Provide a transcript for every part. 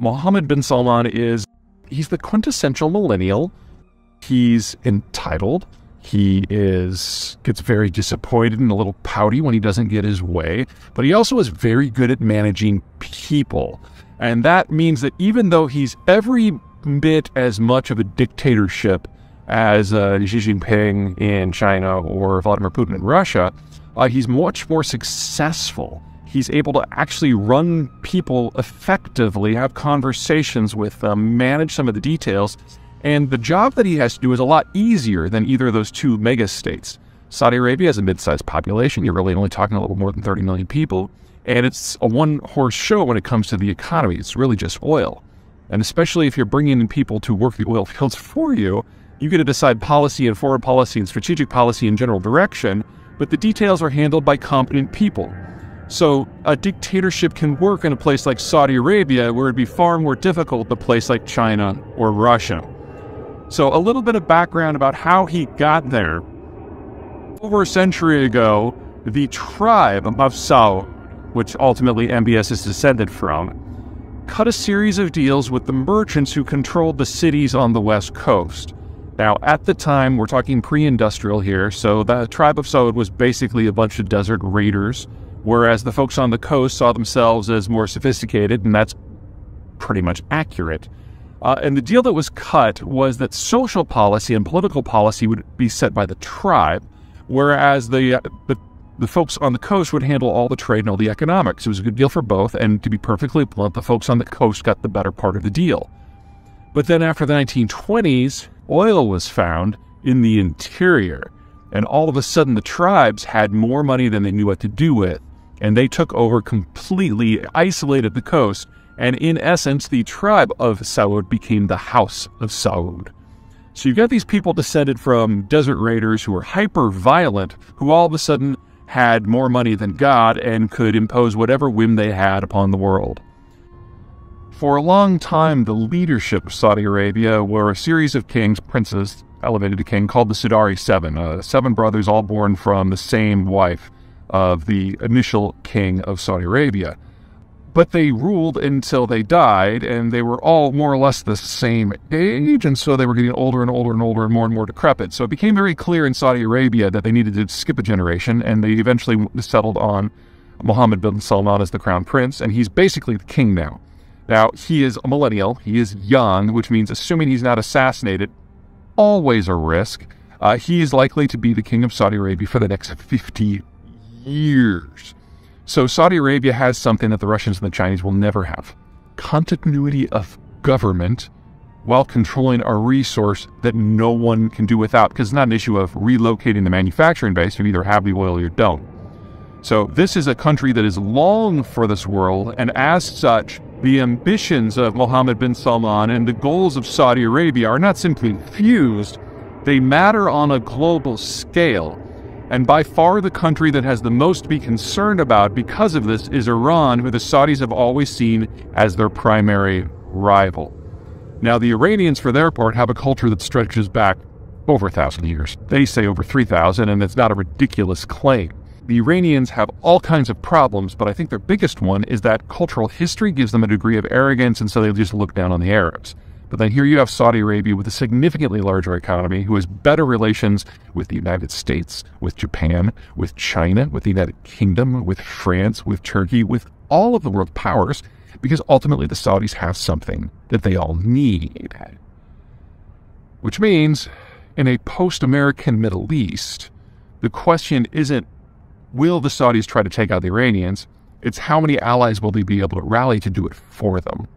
Mohammed bin Salman he's the quintessential millennial. He's entitled. He gets very disappointed and a little pouty when he doesn't get his way, but he also is very good at managing people. And that means that even though he's every bit as much of a dictatorship as Xi Jinping in China or Vladimir Putin in Russia, he's much more successful. He's able to actually run people effectively, have conversations with them, manage some of the details. And the job that he has to do is a lot easier than either of those two mega states. Saudi Arabia has a mid-sized population. You're really only talking a little more than 30 million people. And it's a one-horse show when it comes to the economy. It's really just oil. And especially if you're bringing in people to work the oil fields for you, you get to decide policy and foreign policy and strategic policy and general direction, but the details are handled by competent people. So a dictatorship can work in a place like Saudi Arabia, where it'd be far more difficult in a place like China or Russia. So a little bit of background about how he got there. Over a century ago, the tribe of Saud, which ultimately MBS is descended from, cut a series of deals with the merchants who controlled the cities on the west coast. Now, at the time, we're talking pre-industrial here, so the tribe of Saud was basically a bunch of desert raiders, whereas the folks on the coast saw themselves as more sophisticated, and that's pretty much accurate. And the deal that was cut was that social policy and political policy would be set by the tribe, whereas the folks on the coast would handle all the trade and all the economics. It was a good deal for both, and to be perfectly blunt, the folks on the coast got the better part of the deal. But then after the 1920s, oil was found in the interior, and all of a sudden the tribes had more money than they knew what to do with. And they took over, completely isolated the coast, and in essence, the tribe of Saud became the House of Saud. So you've got these people descended from desert raiders who were hyper-violent, who all of a sudden had more money than God and could impose whatever whim they had upon the world. For a long time, the leadership of Saudi Arabia were a series of kings, princes, elevated to king, called the Sudari Seven, 7 brothers all born from the same wife of the initial king of Saudi Arabia. But they ruled until they died, and they were all more or less the same age, and so they were getting older and older and older and more decrepit. So it became very clear in Saudi Arabia that they needed to skip a generation, and they eventually settled on Mohammed bin Salman as the crown prince, and he's basically the king now. Now, he is a millennial, he is young, which means assuming he's not assassinated, always a risk. He is likely to be the king of Saudi Arabia for the next 50 years. So Saudi Arabia has something that the Russians and the Chinese will never have. Continuity of government while controlling a resource that no one can do without, because it's not an issue of relocating the manufacturing base. You either have the oil or you don't. So this is a country that is long for this world, and as such, the ambitions of Mohammed bin Salman and the goals of Saudi Arabia are not simply fused, they matter on a global scale. And by far the country that has the most to be concerned about because of this is Iran, who the Saudis have always seen as their primary rival. Now, the Iranians, for their part, have a culture that stretches back over 1,000 years. They say over 3,000, and it's not a ridiculous claim. The Iranians have all kinds of problems, but I think their biggest one is that cultural history gives them a degree of arrogance, and so they just look down on the Arabs. But then here you have Saudi Arabia with a significantly larger economy, who has better relations with the United States, with Japan, with China, with the United Kingdom, with France, with Turkey, with all of the world powers, because ultimately the Saudis have something that they all need. Which means, in a post-American Middle East, the question isn't, will the Saudis try to take out the Iranians? It's how many allies will they be able to rally to do it for them?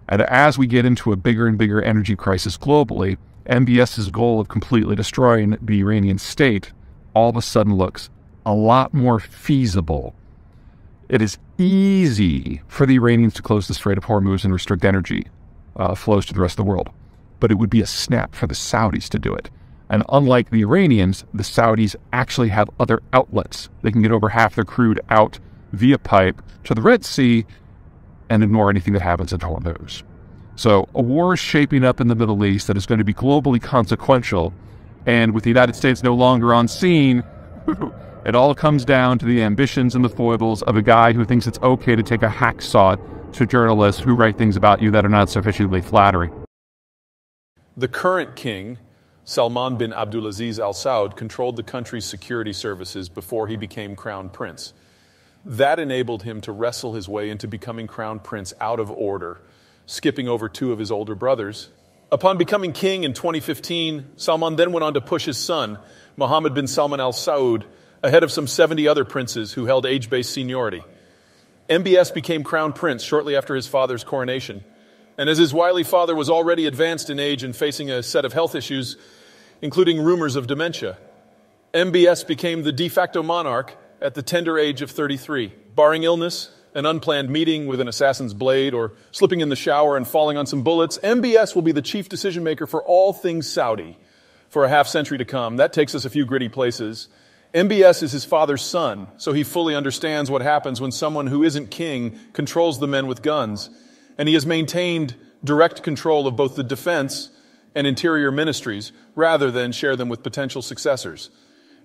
And as we get into a bigger and bigger energy crisis globally, MBS's goal of completely destroying the Iranian state all of a sudden looks a lot more feasible. It is easy for the Iranians to close the Strait of Hormuz and restrict energy flows to the rest of the world. But it would be a snap for the Saudis to do it. And unlike the Iranians, the Saudis actually have other outlets. They can get over half their crude out via pipe to the Red Sea and ignore anything that happens at Hormuz. So a war is shaping up in the Middle East that is going to be globally consequential. And with the United States no longer on scene, it all comes down to the ambitions and the foibles of a guy who thinks it's okay to take a hacksaw to journalists who write things about you that are not sufficiently flattering. The current king, Salman bin Abdulaziz Al Saud, controlled the country's security services before he became crown prince. That enabled him to wrestle his way into becoming crown prince out of order, skipping over two of his older brothers. Upon becoming king in 2015, Salman then went on to push his son, Mohammed bin Salman Al Saud, ahead of some 70 other princes who held age-based seniority. MBS became crown prince shortly after his father's coronation, and as his wily father was already advanced in age and facing a set of health issues, including rumors of dementia, MBS became the de facto monarch at the tender age of 33. Barring illness, an unplanned meeting with an assassin's blade, or slipping in the shower and falling on some bullets, MBS will be the chief decision maker for all things Saudi for a half-century to come. That takes us a few gritty places. MBS is his father's son, so he fully understands what happens when someone who isn't king controls the men with guns. And he has maintained direct control of both the defense and interior ministries, rather than share them with potential successors.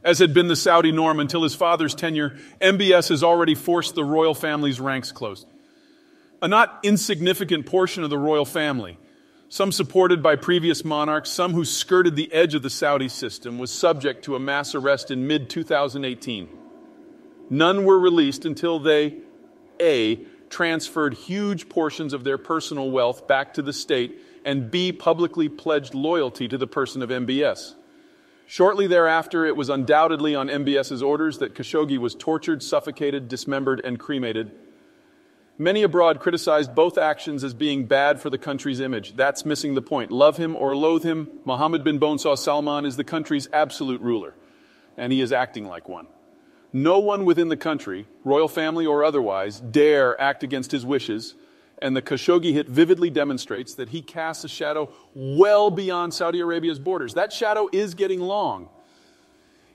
As had been the Saudi norm until his father's tenure, MBS has already forced the royal family's ranks close. A not insignificant portion of the royal family, some supported by previous monarchs, some who skirted the edge of the Saudi system, was subject to a mass arrest in mid-2018. None were released until they, A, transferred huge portions of their personal wealth back to the state, and B, publicly pledged loyalty to the person of MBS. Shortly thereafter, it was undoubtedly on MBS's orders that Khashoggi was tortured, suffocated, dismembered, and cremated. Many abroad criticized both actions as being bad for the country's image. That's missing the point. Love him or loathe him, Mohammed bin Bonsa Salman is the country's absolute ruler, and he is acting like one. No one within the country, royal family or otherwise, dare act against his wishes, and the Khashoggi hit vividly demonstrates that he casts a shadow well beyond Saudi Arabia's borders. That shadow is getting long.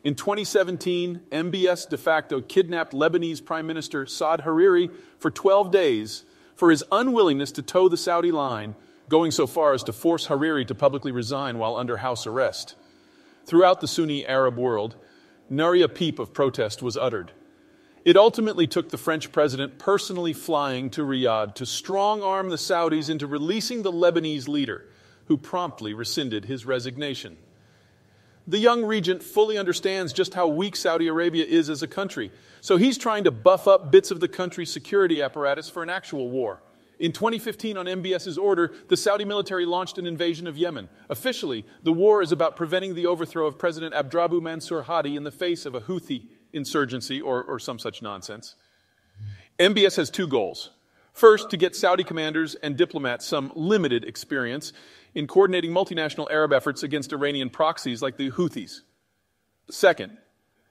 In 2017, MBS de facto kidnapped Lebanese Prime Minister Saad Hariri for 12 days for his unwillingness to toe the Saudi line, going so far as to force Hariri to publicly resign while under house arrest. Throughout the Sunni Arab world, nary a peep of protest was uttered. It ultimately took the French president personally flying to Riyadh to strong-arm the Saudis into releasing the Lebanese leader, who promptly rescinded his resignation. The young regent fully understands just how weak Saudi Arabia is as a country, so he's trying to buff up bits of the country's security apparatus for an actual war. In 2015, on MBS's order, the Saudi military launched an invasion of Yemen. Officially, the war is about preventing the overthrow of President Abdrabbu Mansur Hadi in the face of a Houthi insurgency or some such nonsense. MBS has two goals. First, to get Saudi commanders and diplomats some limited experience in coordinating multinational Arab efforts against Iranian proxies like the Houthis. Second,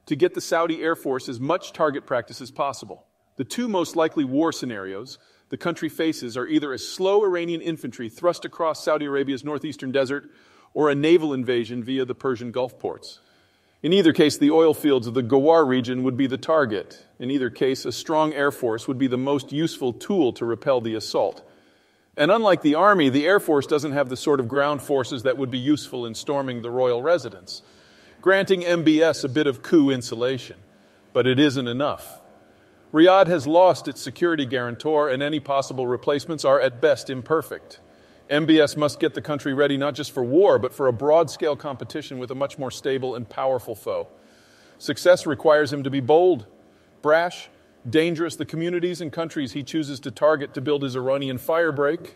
to get the Saudi Air Force as much target practice as possible. The two most likely war scenarios the country faces are either a slow Iranian infantry thrust across Saudi Arabia's northeastern desert or a naval invasion via the Persian Gulf ports. In either case, the oil fields of the Ghawar region would be the target. In either case, a strong air force would be the most useful tool to repel the assault. And unlike the army, the Air Force doesn't have the sort of ground forces that would be useful in storming the royal residence, granting MBS a bit of coup insulation. But it isn't enough. Riyadh has lost its security guarantor, and any possible replacements are at best imperfect. MBS must get the country ready not just for war, but for a broad-scale competition with a much more stable and powerful foe. Success requires him to be bold, brash, dangerous. The communities and countries he chooses to target to build his Iranian firebreak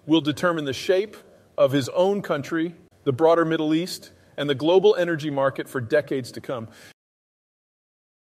will determine the shape of his own country, the broader Middle East, and the global energy market for decades to come.